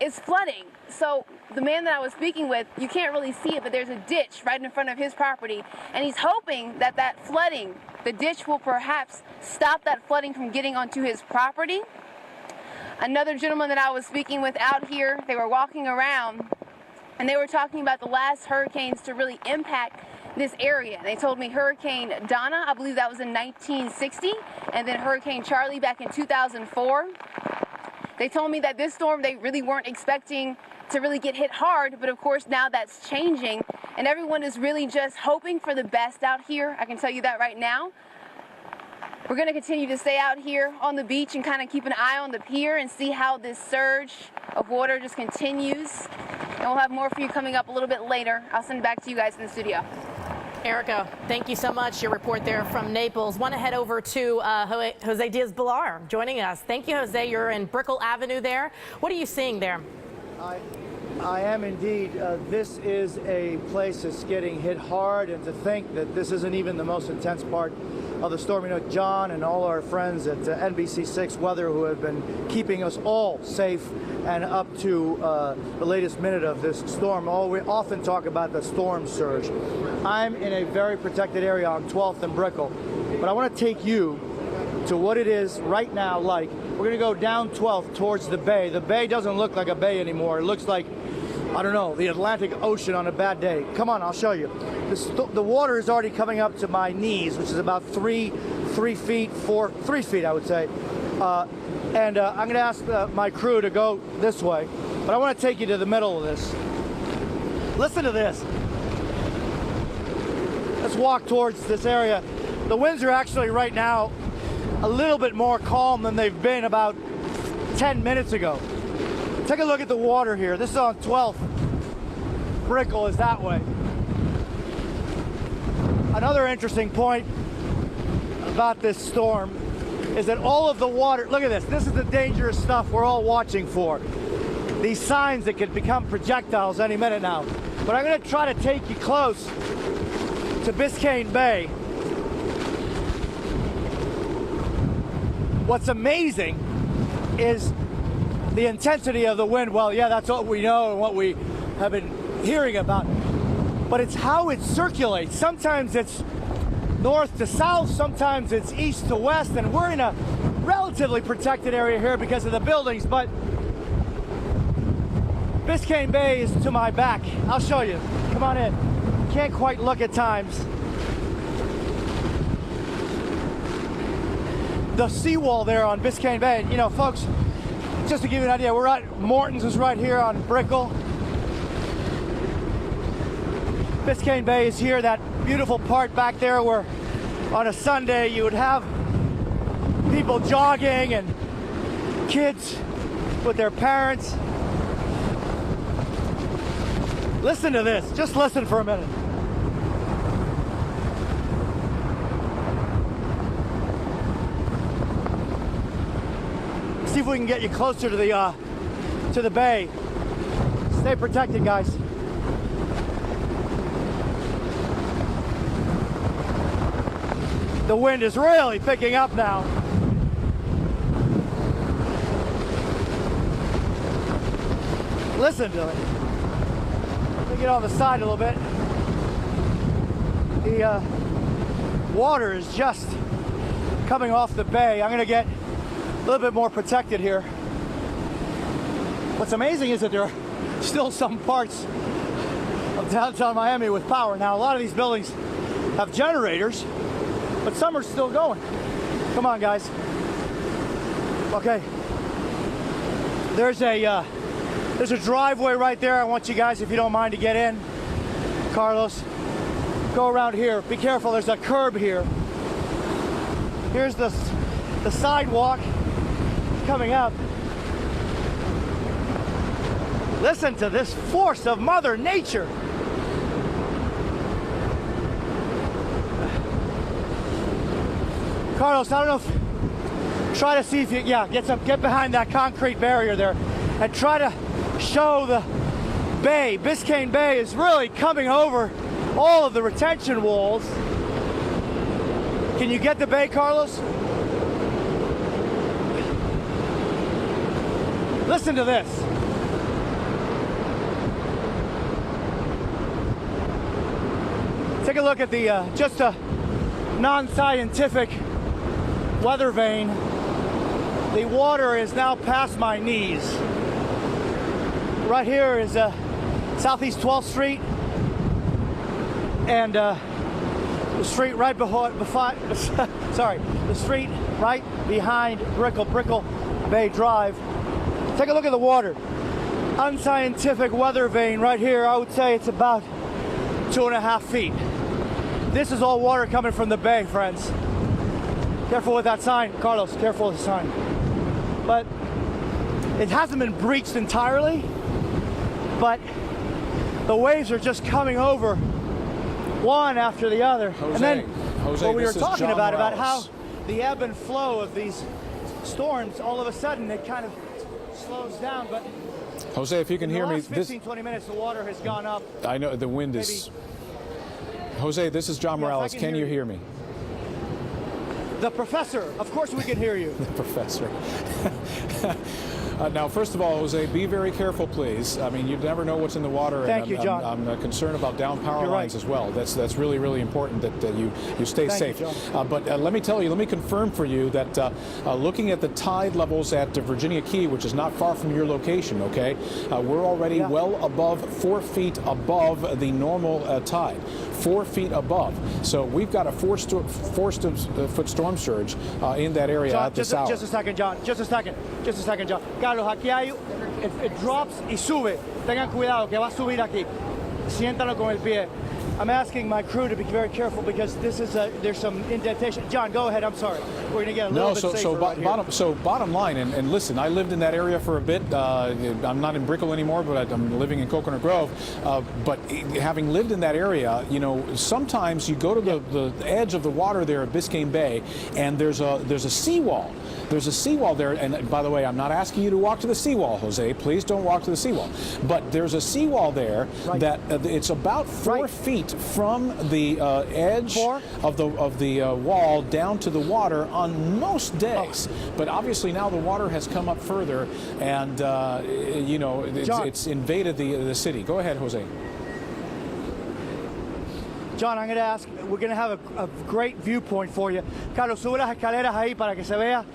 is flooding. So the man that I was speaking with, you can't really see it, but there's a ditch right in front of his property, and he's hoping that that flooding, the ditch will perhaps stop that flooding from getting onto his property. Another gentleman that I was speaking with out here, they were walking around and they were talking about the last hurricanes to really impact this area. They told me Hurricane Donna, I believe that was in 1960, and then Hurricane Charlie back in 2004. They told me that this storm they really weren't expecting to really get hit hard, but of course now that's changing and everyone is really just hoping for the best out here. I can tell you that right now. We're going to continue to stay out here on the beach and kind of keep an eye on the pier and see how this surge of water just continues. And we'll have more for you coming up a little bit later. I'll send it back to you guys in the studio. Erica, thank you so much. Your report there from Naples. Want to head over to Jose Diaz-Balart joining us. Thank you, Jose. You're in Brickell Avenue there. What are you seeing there? I am indeed. This is a place that's getting hit hard, and to think that this isn't even the most intense part of the storm. You know, John and all our friends at NBC6 Weather who have been keeping us all safe and up to the latest minute of this storm. We often talk about the storm surge. I'm in a very protected area on 12th and Brickell, but I want to take you to what it is right now like. We're going to go down 12th towards the bay. The bay doesn't look like a bay anymore. It looks like, I don't know, the Atlantic Ocean on a bad day. Come on, I'll show you. The water is already coming up to my knees, which is about 3 feet, 3 feet, I would say. I'm going to ask my crew to go this way, but I want to take you to the middle of this. Listen to this. Let's walk towards this area. The winds are actually right now a little bit more calm than they've been about 10 minutes ago. Take a look at the water here. This is on 12th. Brickell is that way. Another interesting point about this storm is that all of the water, look at this. This is the dangerous stuff we're all watching for. These signs that could become projectiles any minute now. But I'm going to try to take you close to Biscayne Bay. What's amazing is the intensity of the wind. Well, yeah, that's what we know and what we have been hearing about. But it's how it circulates. Sometimes it's north to south, sometimes it's east to west, and we're in a relatively protected area here because of the buildings, but Biscayne Bay is to my back. I'll show you. Come on in. Can't quite look at times. The seawall there on Biscayne Bay, you know, folks, just to give you an idea, we're at Morton's is right here on Brickell. Biscayne Bay is here, that beautiful part back there where on a Sunday you would have people jogging and kids with their parents. Listen to this, just listen for a minute. See if we can get you closer to the bay. Stay protected, guys. The wind is really picking up now. Listen to it. Let me get on the side a little bit. The water is just coming off the bay. I'm going to get a little bit more protected here. What's amazing is that there are still some parts of downtown Miami with power. Now, a lot of these buildings have generators, but some are still going. Come on, guys. Okay. There's a driveway right there. I want you guys, if you don't mind, to get in. Carlos, go around here. Be careful. There's a curb here. Here's the sidewalk coming up. Listen to this force of Mother Nature. Carlos, I don't know if, try to see if you, get behind that concrete barrier there and try to show the bay. Biscayne Bay is really coming over all of the retention walls. Can you get the bay, Carlos? Listen to this. Take a look at the just a non-scientific weather vane. The water is now past my knees. Right here is Southeast 12th Street and the street right behind, the street right behind Brickell Bay Drive. Take a look at the water. Unscientific weather vane right here. I would say it's about 2.5 feet. This is all water coming from the bay, friends. Careful with that sign, Carlos. Careful with the sign. But it hasn't been breached entirely, but the waves are just coming over one after the other. Jose, and then what we were this is talking John about Morales. how the ebb and flow of these storms, all of a sudden it kind of slows down. But Jose, if you can hear me, in the last 15-20 minutes, the water has gone up. I know the wind is. Jose, this is John Morales. Can you hear me? The professor, of course we can hear you. The professor. Now, first of all, Jose, be very careful, please. I mean, you never know what's in the water. Thank and you, John. I'm concerned about down power You're lines right. as well. That's really, really important that you stay Thank safe. you, John. But let me confirm for you that looking at the tide levels at Virginia Key, which is not far from your location, okay, we're already well above 4 feet above the normal tide. 4 feet above. So we've got a 4-foot storm surge in that area John, at this just, hour. Just a second, John. Just a second, John. Carlos, aquí hay, it drops y sube. Tengan cuidado que va a subir aquí. Siéntalo con el pie. I'm asking my crew to be very careful because this is there's some indentation. John, go ahead. I'm sorry. We're going to get a little bit safer right here. Bottom line, and listen, I lived in that area for a bit. I'm not in Brickell anymore, but I'm living in Coconut Grove. But having lived in that area, you know, sometimes you go to the edge of the water there at Biscayne Bay, and there's a seawall. There's a seawall there, and by the way, I'm not asking you to walk to the seawall, Jose. Please don't walk to the seawall. But there's a seawall there that it's about 4 feet from the edge of the wall down to the water on most days. But obviously now the water has come up further, and you know it's invaded the city. Go ahead, Jose. John, I'm going to ask, we're going to have a great viewpoint for you. Carlos, sube las escaleras ahí para que se vea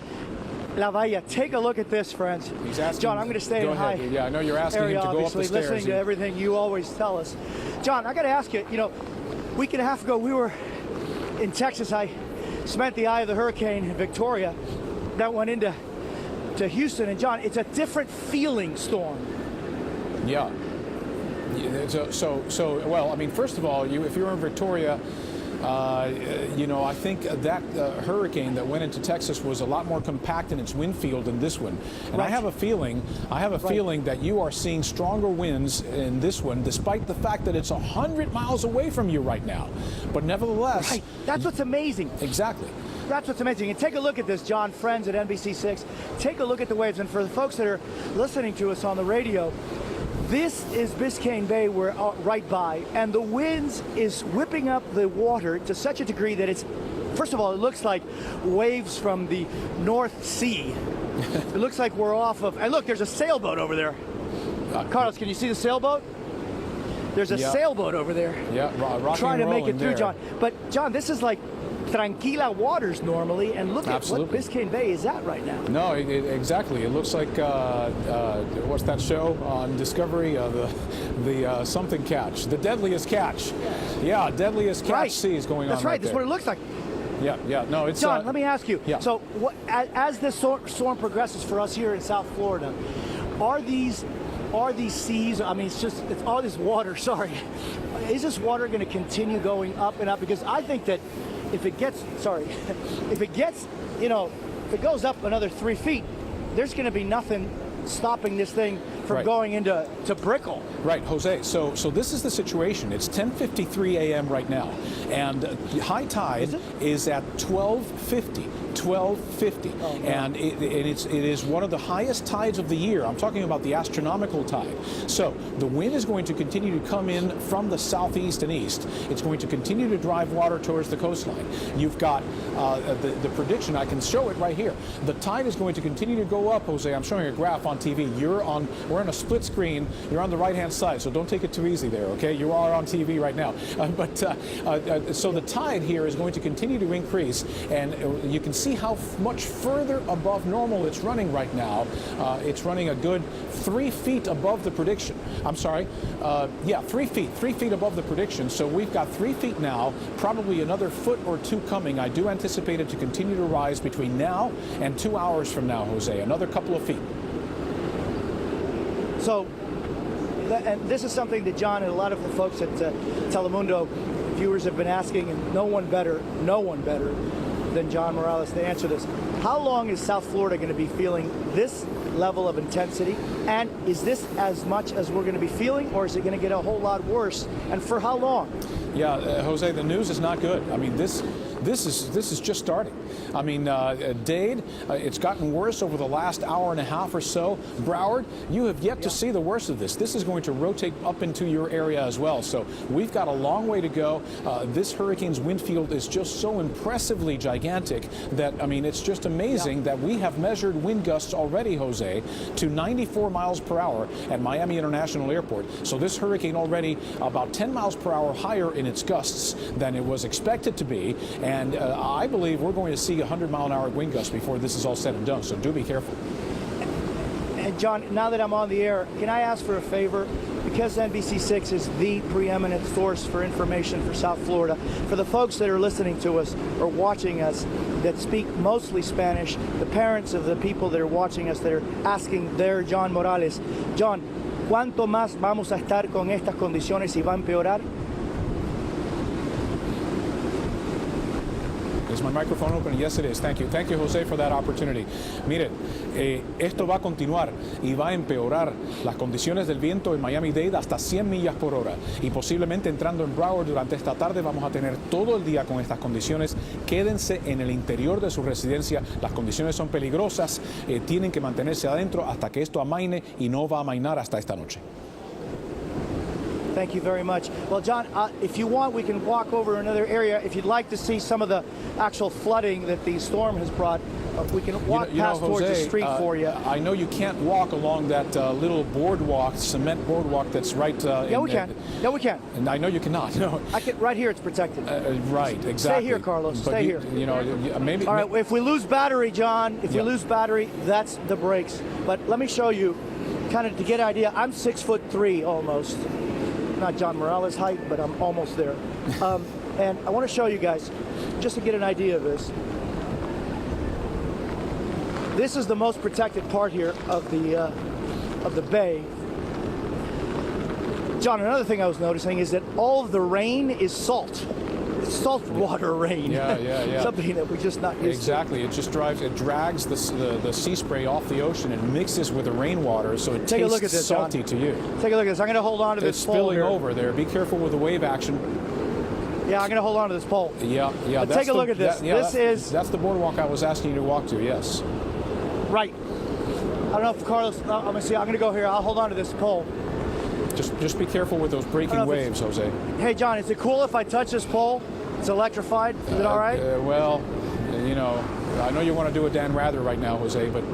la bahía. Take a look at this, friends. He's asking, John, I'm going to stay in high. Yeah, I know you're asking area, him to go up the obviously, stairs. listening to everything you always tell us. John, I got to ask you, you know, a week and a half ago, we were in Texas. I spent the eye of the hurricane in Victoria that went into Houston. And John, it's a different feeling storm. Yeah. So well, I mean, first of all, if you're in Victoria, you know, I think that hurricane that went into Texas was a lot more compact in its wind field than this one. And I have a feeling that you are seeing stronger winds in this one, despite the fact that it's 100 miles away from you right now. But nevertheless, Right. That's what's amazing. Exactly. That's what's amazing. And take a look at this, John, friends at NBC6. Take a look at the waves. And for the folks that are listening to us on the radio, This is Biscayne Bay. We're right by, and the winds is whipping up the water to such a degree that it's, first of all, it looks like waves from the North Sea. It looks like we're off of, and look, there's a sailboat over there. Carlos, can you see the sailboat? There's a sailboat over there. Yeah, trying to make it through, there. John. But John, this is like tranquila waters normally, and look at what Biscayne Bay is at right now. No, exactly. It looks like what's that show on Discovery? The something catch, the deadliest catch. Yeah, deadliest catch sea is going on. That's right. That's what it looks like. Yeah. No, it's John. Let me ask you. Yeah. So, as this storm progresses for us here in South Florida, are these seas? I mean, it's all this water. Sorry, is this water going to continue going up and up? Because I think that if it gets, if it goes up another 3 feet, there's going to be nothing stopping this thing from going into Brickell. Right, Jose. So this is the situation. It's 10:53 a.m. right now, and high tide is at 12:50. 12:50, and it is one of the highest tides of the year. I'm talking about the astronomical tide. So the wind is going to continue to come in from the southeast and east. It's going to continue to drive water towards the coastline. You've got the prediction. I can show it right here. The tide is going to continue to go up, Jose. I'm showing a graph on TV. We're on a split screen. You're on the right-hand side, so don't take it too easy there, okay? You are on TV right now. So the tide here is going to continue to increase, and you can see how much further above normal it's running right now. It's running a good 3 feet above the prediction. I'm sorry. 3 feet. 3 feet above the prediction. So we've got 3 feet now, probably another foot or two coming. I do anticipate it to continue to rise between now and 2 hours from now, Jose. Another couple of feet. So, and this is something that John and a lot of the folks at Telemundo viewers have been asking, and no one better than John Morales to answer this. How long is South Florida going to be feeling this level of intensity? And is this as much as we're going to be feeling, or is it going to get a whole lot worse? And for how long? Yeah, Jose, the news is not good. I mean, this is just starting. I mean, Dade, it's gotten worse over the last hour and a half or so. Broward, you have yet to see the worst of this. This is going to rotate up into your area as well. So we've got a long way to go. This hurricane's wind field is just so impressively gigantic that, I mean, it's just amazing that we have measured wind gusts already, Jose, to 94 miles per hour at Miami International Airport. So this hurricane already about 10 miles per hour higher in its gusts than it was expected to be. And I believe we're going to see 100-mile-an-hour wind gusts before this is all said and done, so do be careful. And John, now that I'm on the air, can I ask for a favor? Because NBC6 is the preeminent source for information for South Florida, for the folks that are listening to us or watching us that speak mostly Spanish, the parents of the people that are watching us that are asking their John Morales, John, ¿cuánto más vamos a estar con estas condiciones y va a empeorar? Is my microphone open? Yes, it is. Thank you. Thank you, Jose, for that opportunity. Miren, esto va a continuar y va a empeorar las condiciones del viento en Miami-Dade hasta 100 millas por hora. Y posiblemente entrando en Broward durante esta tarde vamos a tener todo el día con estas condiciones. Quédense en el interior de su residencia. Las condiciones son peligrosas. Tienen que mantenerse adentro hasta que esto amaine y no va a amainar hasta esta noche. Thank you very much. Well, John, if you want, we can walk over another area. If you'd like to see some of the actual flooding that the storm has brought, we can walk past Jose, towards the street for you. I know you can't walk along that little boardwalk, cement boardwalk that's right. Yeah, we can. Yeah, we can. And I know you cannot. No. I can. Right here, it's protected. Right, exactly. Stay here, Carlos. But Stay here. You know, maybe. All right. If we lose battery, John, if we lose battery, that's the brakes. But let me show you, kind of to get an idea. I'm 6'3" almost. Not John Morales' height, but I'm almost there. And I want to show you guys, just to get an idea of this. This is the most protected part here of the bay. John, another thing I was noticing is that all of the rain is salt. It's saltwater rain. Yeah. Something that we're just not used to. Exactly. It just drags the sea spray off the ocean and mixes with the rainwater, so it Take a look at tastes this, salty John. to you. Take a look at this. I'm going to hold on to this pole. It's spilling here. over there. Be careful with the wave action. Yeah, I'm going to hold on to this pole. Yeah. But take a look at this. That's the boardwalk I was asking you to walk to. Yes. Right. I don't know if Carlos. I'm going to see. I'm going to go here. I'll hold on to this pole. Just be careful with those breaking waves, Jose. Hey, John, is it cool if I touch this pole? It's electrified. Is it all right? Well, you know, I know you want to do a Dan Rather right now, Jose, but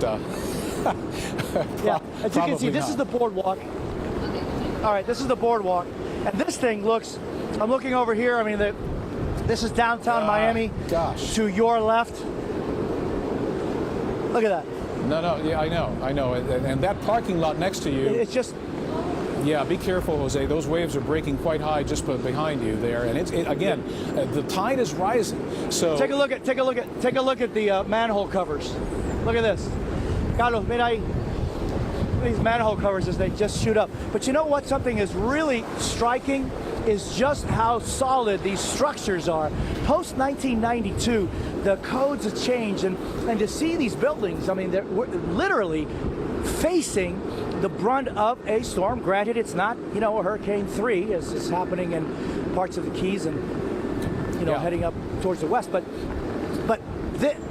yeah. As you can see, this is the boardwalk. All right, this is the boardwalk, and this thing looks. I'm looking over here. I mean, this is downtown Miami. Gosh. To your left. Look at that. No, yeah, I know, and that parking lot next to you. It's just. Yeah, be careful, Jose. Those waves are breaking quite high just behind you there, and again, the tide is rising. So take a look at the manhole covers. Look at this. Carlos, mira ahí. These manhole covers as they just shoot up. But you know what? Something is really striking is just how solid these structures are. Post 1992, the codes have changed, and to see these buildings, I mean, they're literally facing the brunt of a storm. Granted, it's not, you know, a Hurricane 3 as is happening in parts of the Keys and, you know, heading up towards the west. But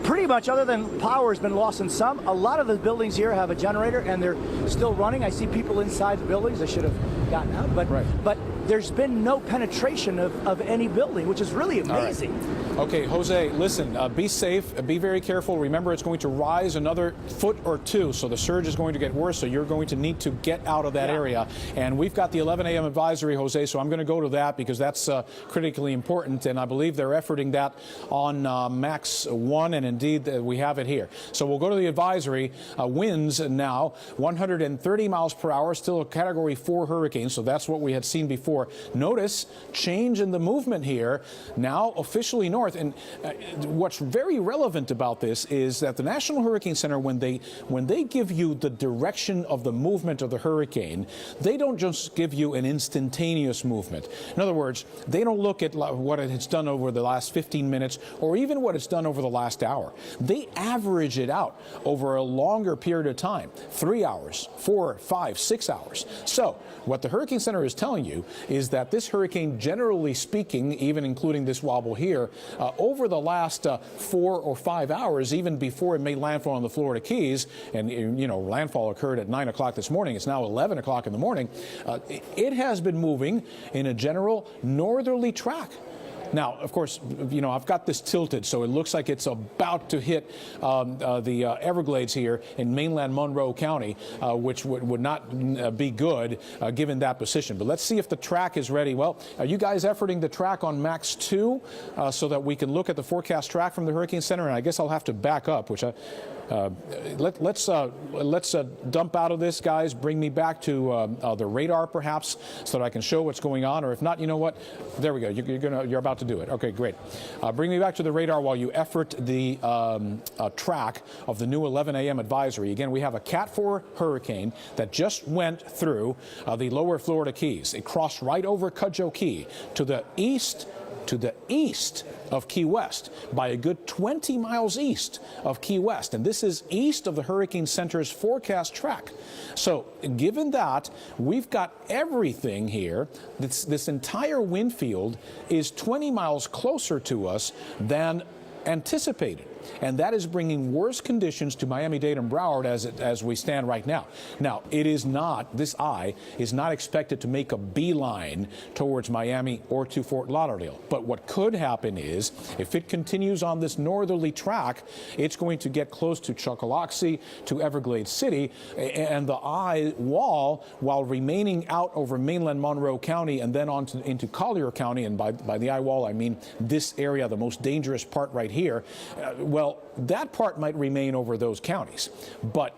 pretty much, other than power has been lost in some, a lot of the buildings here have a generator and they're still running. I see people inside the buildings. They should have gotten out, but there's been no penetration of any building, which is really amazing. Okay, Jose, listen, be safe, be very careful. Remember, it's going to rise another foot or two, so the surge is going to get worse, so you're going to need to get out of that area. And we've got the 11 a.m. advisory, Jose, so I'm going to go to that because that's critically important, and I believe they're efforting that on Max 1, and indeed we have it here. So we'll go to the advisory. Winds now 130 miles per hour, still a Category 4 hurricane, so that's what we had seen before. Notice change in the movement here, now officially north. And what's very relevant about this is that the National Hurricane Center, when they give you the direction of the movement of the hurricane, they don't just give you an instantaneous movement. In other words, they don't look at what it has done over the last 15 minutes or even what it's done over the last hour. They average it out over a longer period of time, 3 hours, 4, 5, 6 hours. So what the Hurricane Center is telling you is that this hurricane, generally speaking, even including this wobble here, over the last 4 or 5 hours, even before it made landfall on the Florida Keys, and you know, landfall occurred at 9 o'clock this morning. It's now 11 o'clock in the morning. It has been moving in a general northerly track. Now, of course, you know, I've got this tilted, so it looks like it's about to hit the Everglades here in mainland Monroe County, which would not be good given that position. But let's see if the track is ready. Well, are you guys efforting the track on Max 2 so that we can look at the forecast track from the Hurricane Center? And I guess I'll have to back up, which let's dump out of this, guys. Bring me back to the radar, perhaps, so that I can show what's going on. Or if not, you know what? There we go. You're about to do it. Okay, great. Bring me back to the radar while you effort the track of the new 11 a.m. advisory. Again, we have a Cat 4 hurricane that just went through the lower Florida Keys. It crossed right over Cudjoe Key to the east of Key West, by a good 20 miles east of Key West. And this is east of the Hurricane Center's forecast track. So given that, we've got everything here. This entire wind field is 20 miles closer to us than anticipated. And that is bringing worse conditions to Miami-Dade and Broward as we stand right now. Now, this eye is not expected to make a beeline towards Miami or to Fort Lauderdale. But what could happen is, if it continues on this northerly track, it's going to get close to Chocoloxy, to Everglades City, and the eye wall, while remaining out over mainland Monroe County and then on into Collier County. And by the eye wall, I mean this area, the most dangerous part right here. Well, that part might remain over those counties, but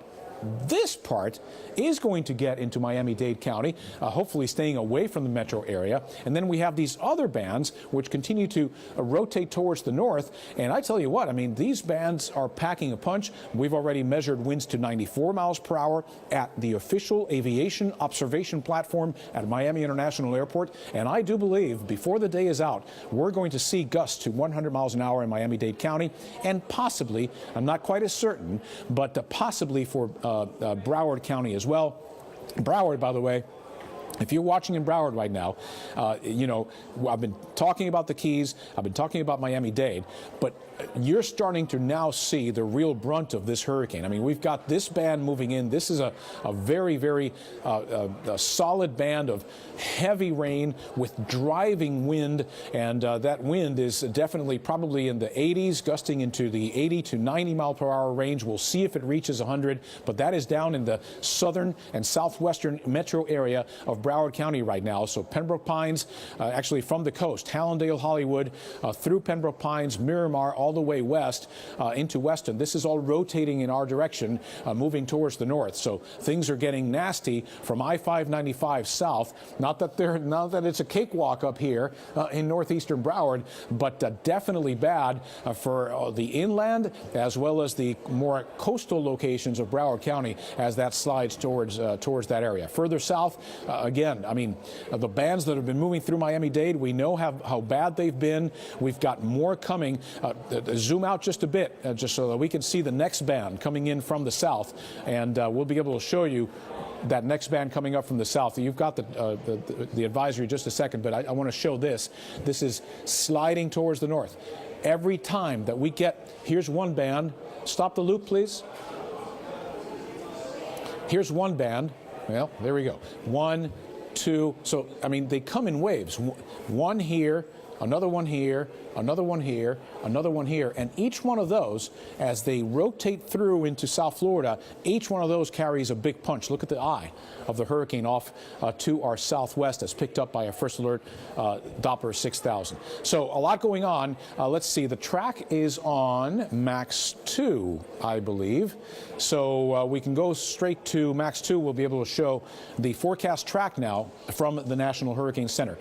this part is going to get into Miami-Dade County, hopefully staying away from the metro area. And then we have these other bands which continue to rotate towards the north. And I tell you what, I mean, these bands are packing a punch. We've already measured winds to 94 miles per hour at the official aviation observation platform at Miami International Airport. And I do believe before the day is out, we're going to see gusts to 100 miles an hour in Miami-Dade County, and possibly, I'm not quite as certain, but possibly for Broward County as well. Broward, by the way, If you're watching in Broward right now, you know, I've been talking about the Keys, I've been talking about Miami-Dade, but you're starting to now see the real brunt of this hurricane. I mean, we've got this band moving in. This is a very, very solid band of heavy rain with driving wind, and that wind is definitely probably in the 80s, gusting into the 80 to 90 mile per hour range. We'll see if it reaches 100, but that is down in the southern and southwestern metro area of Broward County right now. So Pembroke Pines, actually from the coast, Hallandale, Hollywood, through Pembroke Pines, Miramar, all the way west into Weston. This is all rotating in our direction, moving towards the north. So things are getting nasty from I-595 south. Not that it's a cakewalk up here in northeastern Broward, but definitely bad for the inland as well as the more coastal locations of Broward County as that slides towards that area. Further south, again, I mean, the bands that have been moving through Miami-Dade, we know how bad they've been. We've got more coming. Zoom out just a bit, just so that we can see the next band coming in from the south, and we'll be able to show you that next band coming up from the south. You've got the advisory just a second, but I want to show this. This is sliding towards the north. Every time that we get, here's one band. Stop the loop, please. Here's one band. Well, there we go. 1, 2. So, I mean, they come in waves. One here, another one here, another one here, another one here, and each one of those, as they rotate through into South Florida, each one of those carries a big punch. Look at the eye of the hurricane off to our southwest, as picked up by a first alert Doppler 6000. So a lot going on. Let's see, the track is on Max 2, I believe. So we can go straight to Max 2. We'll be able to show the forecast track now from the National Hurricane Center.